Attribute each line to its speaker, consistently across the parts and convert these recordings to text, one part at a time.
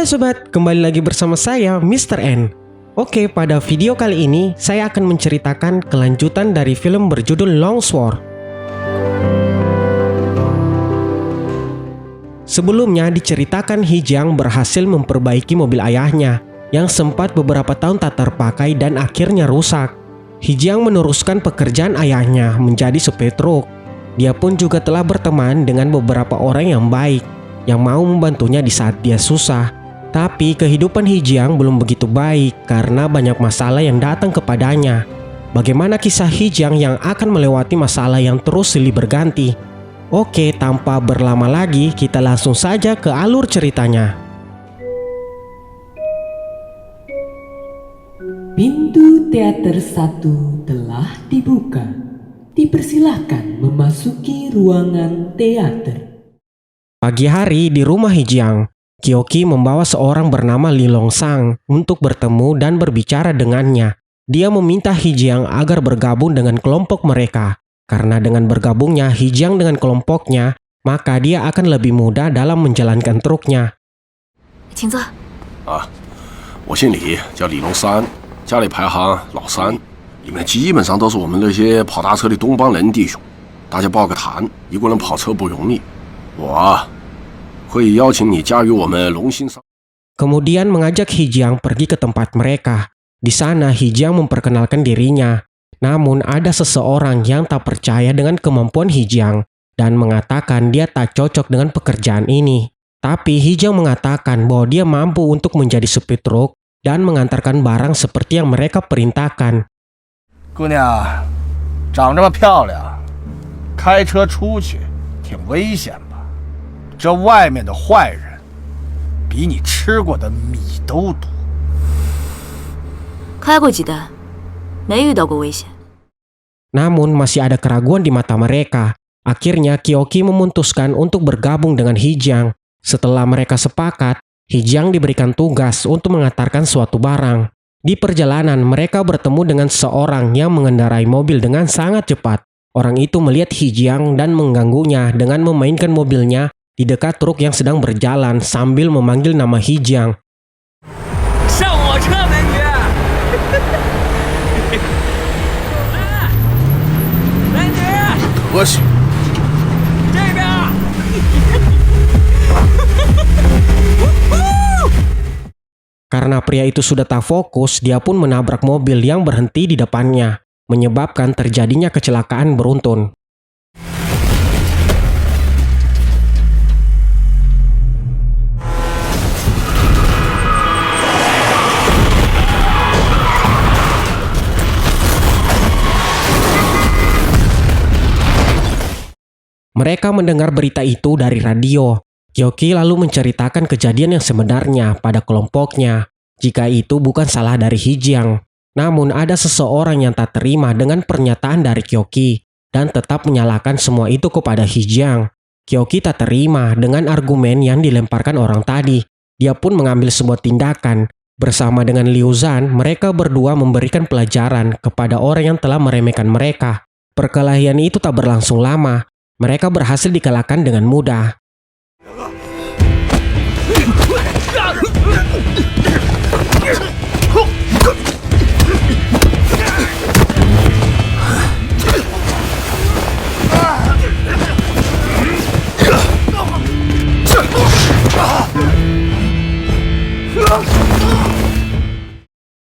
Speaker 1: Halo sobat, kembali lagi bersama saya Mr. N. Oke, pada video kali ini saya akan menceritakan kelanjutan dari film berjudul Long Sword. Sebelumnya diceritakan Hijiang berhasil memperbaiki mobil ayahnya yang sempat beberapa tahun tak terpakai dan akhirnya rusak. Hijiang meneruskan pekerjaan ayahnya menjadi supir truk. Dia pun juga telah berteman dengan beberapa orang yang baik yang mau membantunya di saat dia susah. Tapi kehidupan Hijiang belum begitu baik karena banyak masalah yang datang kepadanya. Bagaimana kisah Hijiang yang akan melewati masalah yang terus silih berganti? Oke, tanpa berlama lagi kita langsung saja ke alur ceritanya.
Speaker 2: Pintu teater 1 telah dibuka. Dipersilahkan memasuki ruangan teater.
Speaker 1: Pagi hari di rumah Hijiang, Kyoki membawa seorang bernama Li Longsang untuk bertemu dan berbicara dengannya. Dia meminta Hijiang agar bergabung dengan kelompok mereka. Karena dengan bergabungnya Hijiang dengan kelompoknya, maka dia akan lebih mudah dalam menjalankan truknya.
Speaker 3: 请坐。
Speaker 4: 我姓李，叫李龙三，家里排行老三，里面基本上都是我们那些跑大车的东帮人弟兄。大家报个坛，一个人跑车不容易，我会邀请你加入我们龙兴商。
Speaker 1: Kemudian mengajak Hijiang pergi ke tempat mereka. Di sana Hijiang memperkenalkan dirinya. Namun ada seseorang yang tak percaya dengan kemampuan Hijiang dan mengatakan dia tak cocok dengan pekerjaan ini. Tapi Hijiang mengatakan bahwa dia mampu untuk menjadi supir truk dan mengantarkan barang seperti yang mereka perintahkan.
Speaker 5: 姑娘，长这么漂亮，开车出去挺危险吧？这外面的坏人比你吃过的米都多。
Speaker 3: 开过几单，没遇到过危险。
Speaker 1: Namun masih ada keraguan di mata mereka. Akhirnya Kyoki memutuskan untuk bergabung dengan Hijiang. Setelah mereka sepakat, Hijiang diberikan tugas untuk mengantarkan suatu barang. Di perjalanan mereka bertemu dengan seorang yang mengendarai mobil dengan sangat cepat. Orang itu melihat Hijiang dan mengganggunya dengan memainkan mobilnya di dekat truk yang sedang berjalan sambil memanggil nama Hijiang.
Speaker 6: 上我车，美女！美女，
Speaker 4: 可惜，
Speaker 6: 这边。
Speaker 1: Karena pria itu sudah tak fokus, dia pun menabrak mobil yang berhenti di depannya, menyebabkan terjadinya kecelakaan beruntun. Mereka mendengar berita itu dari radio. Kyoki lalu menceritakan kejadian yang sebenarnya pada kelompoknya. Jika itu bukan salah dari Hijiang. Namun ada seseorang yang tak terima dengan pernyataan dari Kyoki dan tetap menyalahkan semua itu kepada Hijiang. Kyoki tak terima dengan argumen yang dilemparkan orang tadi. Dia pun mengambil sebuah tindakan. Bersama dengan Liu Zhan, mereka berdua memberikan pelajaran kepada orang yang telah meremehkan mereka. Perkelahian itu tak berlangsung lama. Mereka berhasil dikalahkan dengan mudah.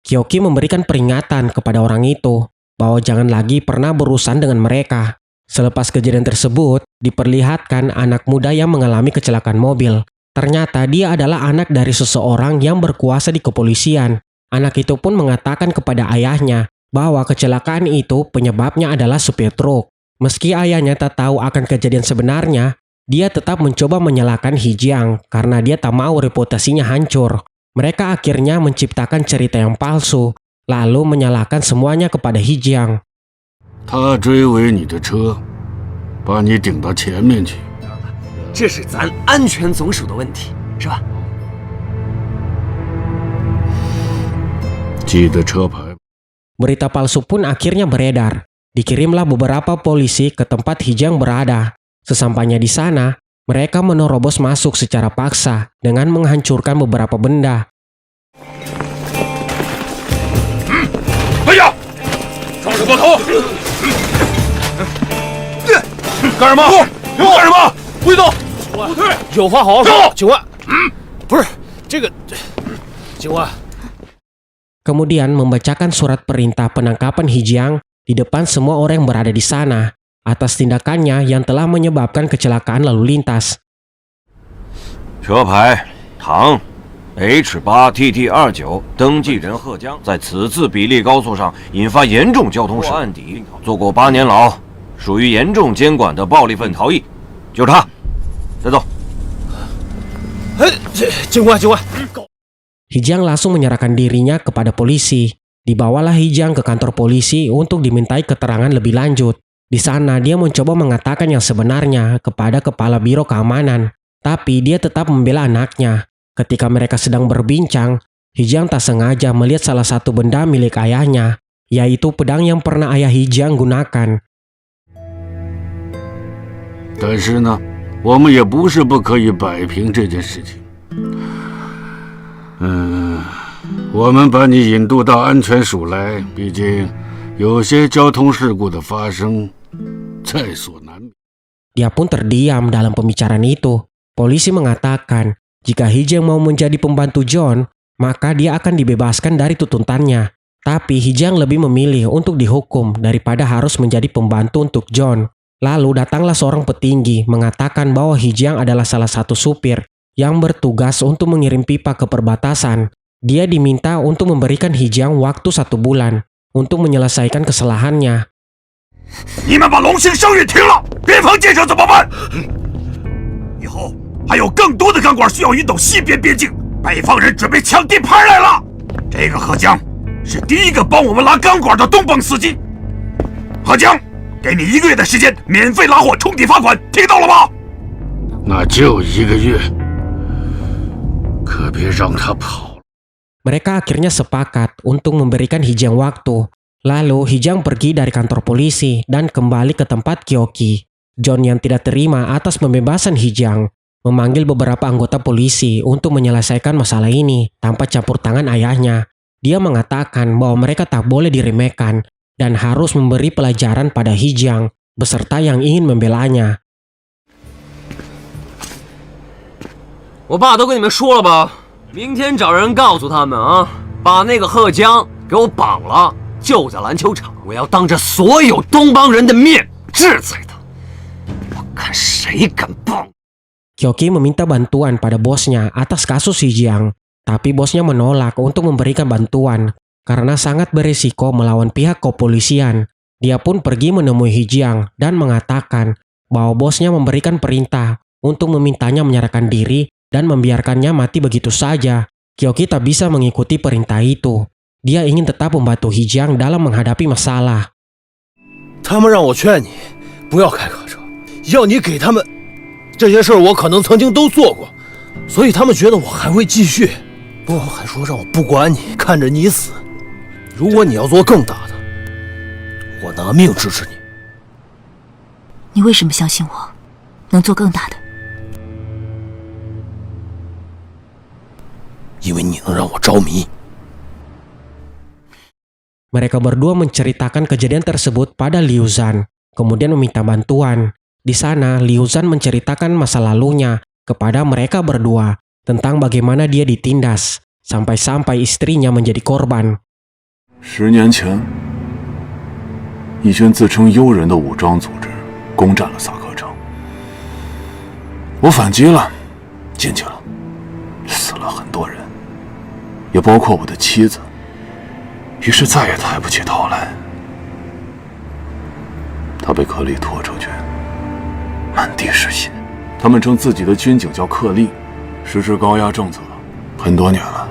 Speaker 1: Kyoki memberikan peringatan kepada orang itu bahwa jangan lagi pernah berurusan dengan mereka. Selepas kejadian tersebut, diperlihatkan anak muda yang mengalami kecelakaan mobil. Ternyata dia adalah anak dari seseorang yang berkuasa di kepolisian. Anak itu pun mengatakan kepada ayahnya bahwa kecelakaan itu penyebabnya adalah supir truk. Meski ayahnya tak tahu akan kejadian sebenarnya, dia tetap mencoba menyalahkan Hijiang karena dia tak mau reputasinya hancur. Mereka akhirnya menciptakan cerita yang palsu, lalu menyalahkan semuanya kepada Hijiang.
Speaker 4: 他追尾你的车，把你顶到前面去。
Speaker 6: 这是咱安全总署的问题，是吧？
Speaker 4: 记得车牌。
Speaker 1: Berita palsu pun akhirnya beredar. Dikirimlah beberapa polisi ke tempat Hijiang berada. Sesampainya di sana, Mereka menerobos masuk secara paksa dengan menghancurkan beberapa benda.
Speaker 5: 哎呀，撞着过头！干什么？干什么？不许动！有话好好说，警官。不是这个，警官。
Speaker 1: Kemudian membacakan surat perintah penangkapan Hijiang di depan semua orang yang berada di sana atas tindakannya yang telah menyebabkan kecelakaan lalu lintas.
Speaker 7: 车牌唐 H8TT29 登记人贺江，在此次比例高速上引发严重交通事故案底，坐过8年牢，属于严重监管的暴力分逃逸，就是他，带走。
Speaker 5: 警官，警官。
Speaker 1: Hijiang langsung menyerahkan dirinya kepada polisi. Dibawalah Hijiang ke kantor polisi untuk dimintai keterangan lebih lanjut. Di sana dia mencoba mengatakan yang sebenarnya kepada kepala biro keamanan, tapi dia tetap membela anaknya. Ketika mereka sedang berbincang, Hijiang tak sengaja melihat salah satu benda milik ayahnya, yaitu pedang yang pernah ayah Hijiang gunakan.
Speaker 8: 但是呢，我们也不是不可以摆平这件事情。我们把你引渡到安全署来，毕竟有些交通事故的发生在所难免。
Speaker 1: Dia pun terdiam dalam pembicaraan itu. Polisi mengatakan, jika Hijiang mau menjadi pembantu John, maka dia akan dibebaskan dari tuntutannya. Tapi Hijiang lebih memilih untuk dihukum daripada harus menjadi pembantu untuk John. Lalu datanglah seorang petinggi mengatakan bahwa Hijiang adalah salah satu supir yang bertugas untuk mengirim pipa ke perbatasan. Dia diminta untuk memberikan Hijiang waktu 1 bulan untuk menyelesaikan kesalahannya.
Speaker 5: 你们把龙兴生运停了，边防建设怎么办？以后还有更多的钢管需要运到西边边境，北方人准备抢地盘来了。这个贺江是第一个帮我们拉钢管的东邦司机。贺江，给你1个月的时间，免费拉货，冲抵罚款，听到了吗？
Speaker 8: 那就1个月，可别让他跑。
Speaker 1: Mereka akhirnya sepakat untuk memberikan Hijiang waktu. Lalu Hijiang pergi dari kantor polisi dan kembali ke tempat Kyoki. John yang tidak terima atas pembebasan Hijiang memanggil beberapa anggota polisi untuk menyelesaikan masalah ini tanpa campur tangan ayahnya. Dia mengatakan bahwa mereka tak boleh diremehkan dan harus memberi pelajaran pada Hijiang beserta yang ingin membelanya.
Speaker 6: 我爸都跟你们说了吧，明天找人告诉他们啊，把那个贺江给我绑了，就在篮球场，我要当着所有东邦人的面制裁他。我看谁敢帮！
Speaker 1: Kyoki meminta bantuan pada bosnya atas kasus Hijiang, tapi bosnya menolak untuk memberikan bantuan karena sangat berisiko melawan pihak kepolisian. Dia pun pergi menemui Hijiang dan mengatakan bahwa bosnya memberikan perintah untuk memintanya menyerahkan diri dan membiarkannya mati begitu saja. Kyoki tak bisa mengikuti perintah itu. Dia ingin tetap membantu Hijiang dalam menghadapi masalah.
Speaker 5: 他们让我劝你不要开卡车，要你给他们。这些事儿我可能曾经都做过，所以他们觉得我还会继续。不，还说让我不管你，看着你死。如果你要做更大的，我拿命支持你。
Speaker 3: 你为什么相信我能做更大的？
Speaker 5: 因为你能让我着迷。
Speaker 1: Mereka berdua menceritakan kejadian tersebut pada Liu Zhan, kemudian meminta bantuan. Di sana, Liu Zhan menceritakan masa lalunya kepada mereka berdua tentang bagaimana dia ditindas, sampai-sampai istrinya menjadi korban.
Speaker 9: 10年前，一群自称幽人的武装组织攻占了萨克城，我反击了，进去了，死了很多人，也包括我的妻子。 于是再也抬不起头来。他被克利拖出去，满地是血。他们称自己的军警叫克利，实施高压政策很多年了。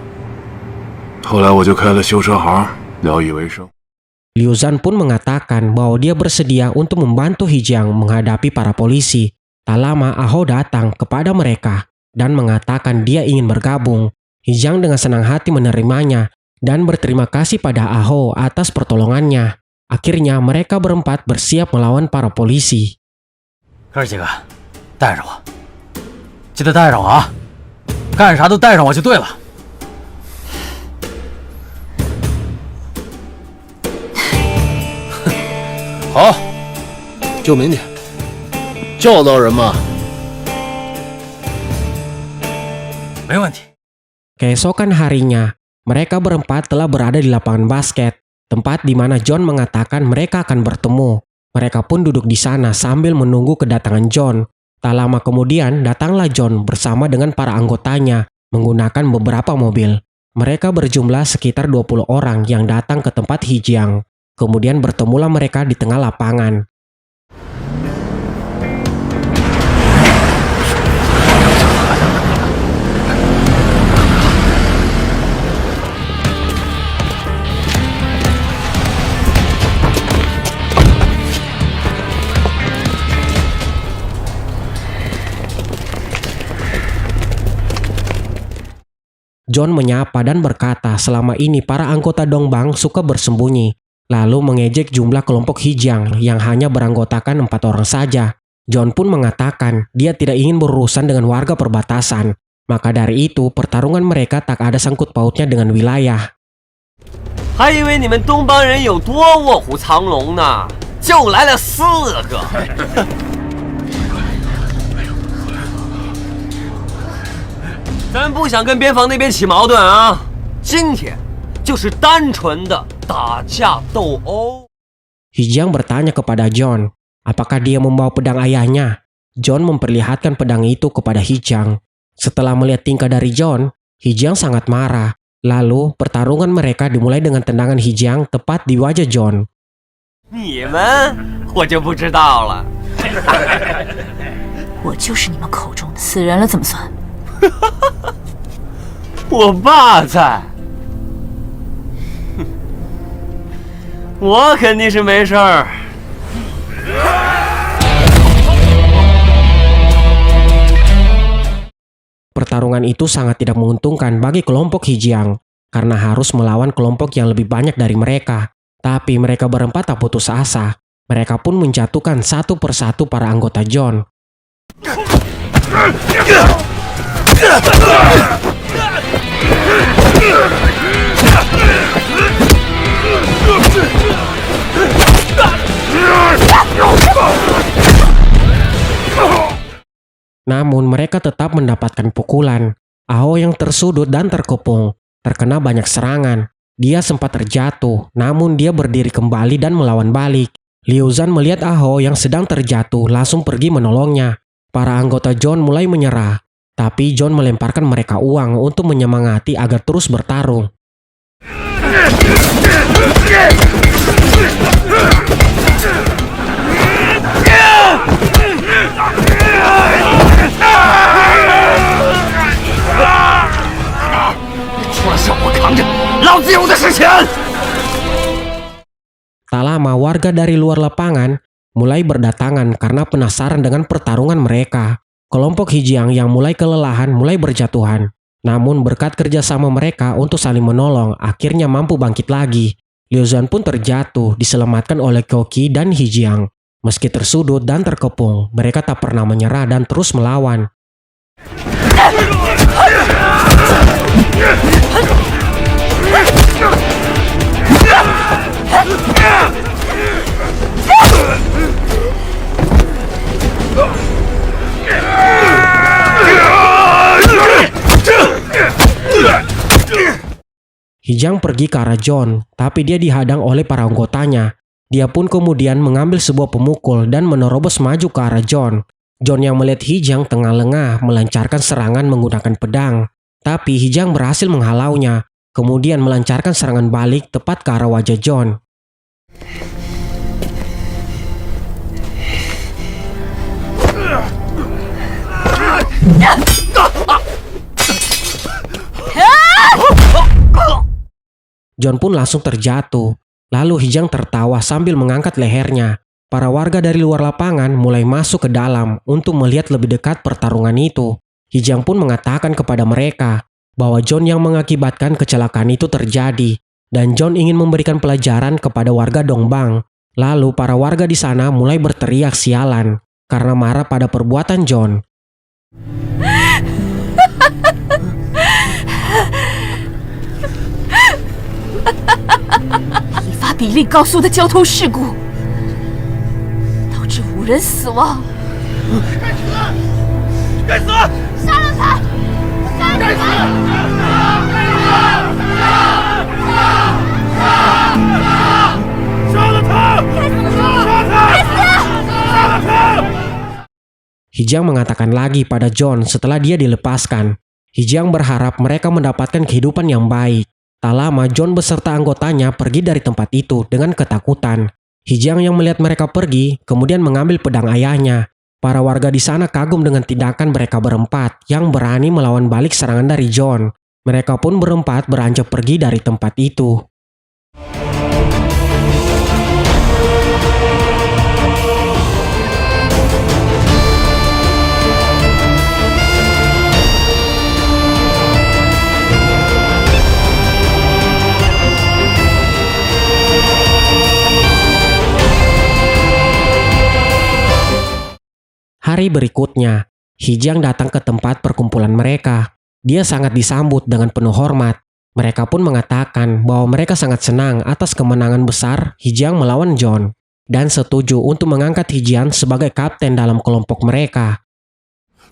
Speaker 9: 后来我就开了修车行，聊以为生。
Speaker 1: Liu Zhan pun mengatakan bahwa dia bersedia untuk membantu Hijiang menghadapi para polisi. Tak lama Aho datang kepada mereka dan mengatakan dia ingin bergabung. Hijiang dengan senang hati menerimanya dan berterima kasih pada Aho atas pertolongannya. Akhirnya mereka berempat bersiap melawan para polisi.
Speaker 5: 哥儿几个，带着我，记得带上我啊！干啥都带上我就对了。
Speaker 4: 好，就明天。教导人嘛。
Speaker 5: 没问题。
Speaker 1: Keesokan harinya, mereka berempat telah berada di lapangan basket, tempat di mana John mengatakan mereka akan bertemu. Mereka pun duduk di sana sambil menunggu kedatangan John. Tak lama kemudian, datanglah John bersama dengan para anggotanya menggunakan beberapa mobil. Mereka berjumlah sekitar 20 orang yang datang ke tempat Hijiang. Kemudian bertemulah mereka di tengah lapangan. John menyapa dan berkata selama ini para anggota Dongbang suka bersembunyi, lalu mengejek jumlah kelompok Hijiang yang hanya beranggotakan 4 orang saja. John pun mengatakan dia tidak ingin berurusan dengan warga perbatasan. Maka dari itu pertarungan mereka tak ada sangkut pautnya dengan wilayah.
Speaker 6: 还以为你们东邦人有多卧虎藏龙呢，就来了4个。咱不想跟边防那边起矛盾啊，今天就是单纯的打架斗殴。
Speaker 1: Hijiang bertanya kepada John, apakah dia membawa pedang ayahnya? John memperlihatkan pedang itu kepada Hijiang. Setelah melihat tingkah dari John, Hijiang sangat marah. Lalu pertarungan mereka dimulai dengan tendangan Hijiang tepat di wajah John.
Speaker 6: 你们我就不知道了。
Speaker 3: 我就是你们口中的死人了，怎么算？
Speaker 6: 我爸在，我肯定是没事儿。
Speaker 1: Pertarungan itu sangat tidak menguntungkan bagi kelompok Hijiang karena harus melawan kelompok yang lebih banyak dari mereka. Tapi mereka berempat tak putus asa. Mereka pun menjatuhkan satu persatu para anggota John. Namun mereka tetap mendapatkan pukulan. Aho yang tersudut dan terkepung, terkena banyak serangan. Dia sempat terjatuh, namun dia berdiri kembali dan melawan balik. Liu Zhan melihat Aho yang sedang terjatuh langsung pergi menolongnya. Para anggota John mulai menyerah, tapi John melemparkan mereka uang untuk menyemangati agar terus bertarung. Tak lama warga dari luar lapangan mulai berdatangan karena penasaran dengan pertarungan mereka. Kelompok Hijiang yang mulai kelelahan mulai berjatuhan. Namun berkat kerjasama mereka untuk saling menolong akhirnya mampu bangkit lagi. Liu Zhan pun terjatuh diselamatkan oleh Koki dan Hijiang. Meski tersudut dan terkepung, mereka tak pernah menyerah dan terus melawan. Hijiang pergi ke arah John, tapi dia dihadang oleh para anggotanya. Dia pun kemudian mengambil sebuah pemukul dan menerobos maju ke arah John. John yang melihat Hijiang tengah lengah melancarkan serangan menggunakan pedang. Tapi Hijiang berhasil menghalaunya, kemudian melancarkan serangan balik tepat ke arah wajah John. John pun langsung terjatuh. Lalu Hijiang tertawa sambil mengangkat lehernya. Para warga dari luar lapangan mulai masuk ke dalam untuk melihat lebih dekat pertarungan itu. Hijiang pun mengatakan kepada mereka bahwa John yang mengakibatkan kecelakaan itu terjadi. Dan John ingin memberikan pelajaran kepada warga Dongbang. Lalu para warga di sana mulai berteriak sialan karena marah pada perbuatan John.
Speaker 3: 引发比例高速的交通事故，导致5人死亡。
Speaker 5: 该死！
Speaker 3: 杀了他！
Speaker 5: 该死！
Speaker 1: Hijang mengatakan lagi pada John setelah dia dilepaskan. Hijang berharap mereka mendapatkan kehidupan yang baik. Tak lama John beserta anggotanya pergi dari tempat itu dengan ketakutan. Hijang yang melihat mereka pergi kemudian mengambil pedang ayahnya. Para warga di sana kagum dengan tindakan mereka berempat yang berani melawan balik serangan dari John. Mereka pun berempat beranjak pergi dari tempat itu. Hari berikutnya, Hijang datang ke tempat perkumpulan mereka. Dia sangat disambut dengan penuh hormat. Mereka pun mengatakan bahwa mereka sangat senang atas kemenangan besar Hijang melawan John dan setuju untuk mengangkat Hijang sebagai kapten dalam kelompok mereka.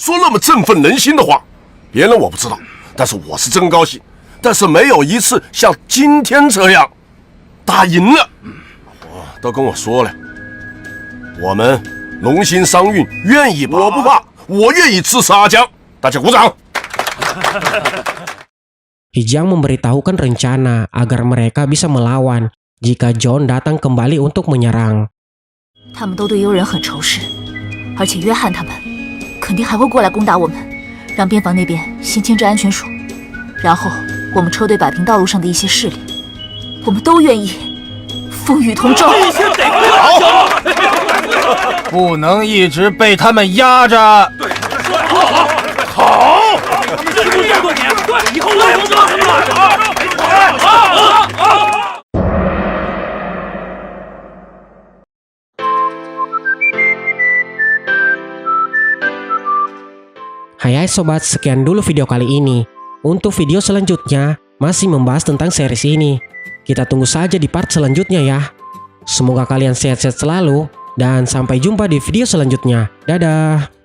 Speaker 4: 说那么振奋人心的话，别人我不知道，但是我是真高兴。但是没有一次像今天这样打赢了。都跟我说了，我们龙兴商运愿意，我不怕，我愿意刺杀阿江。大家鼓掌。
Speaker 1: Hijang memberitahukan rencana agar mereka bisa melawan jika John datang kembali untuk menyerang.
Speaker 3: 他们都对幽人很仇视，而且约翰他们肯定还会过来攻打我们，让边防那边先牵制安全署，然后我们车队摆平道路上的一些势力，我们都愿意风雨同舟。
Speaker 5: 不能一直被他们压着。好，以后我也不做什么了。
Speaker 1: Hai sobat, sekian dulu video kali ini. Untuk video selanjutnya masih membahas tentang series ini. Kita tunggu saja di part selanjutnya ya. Semoga kalian sehat-sehat selalu dan sampai jumpa di video selanjutnya. Dadah.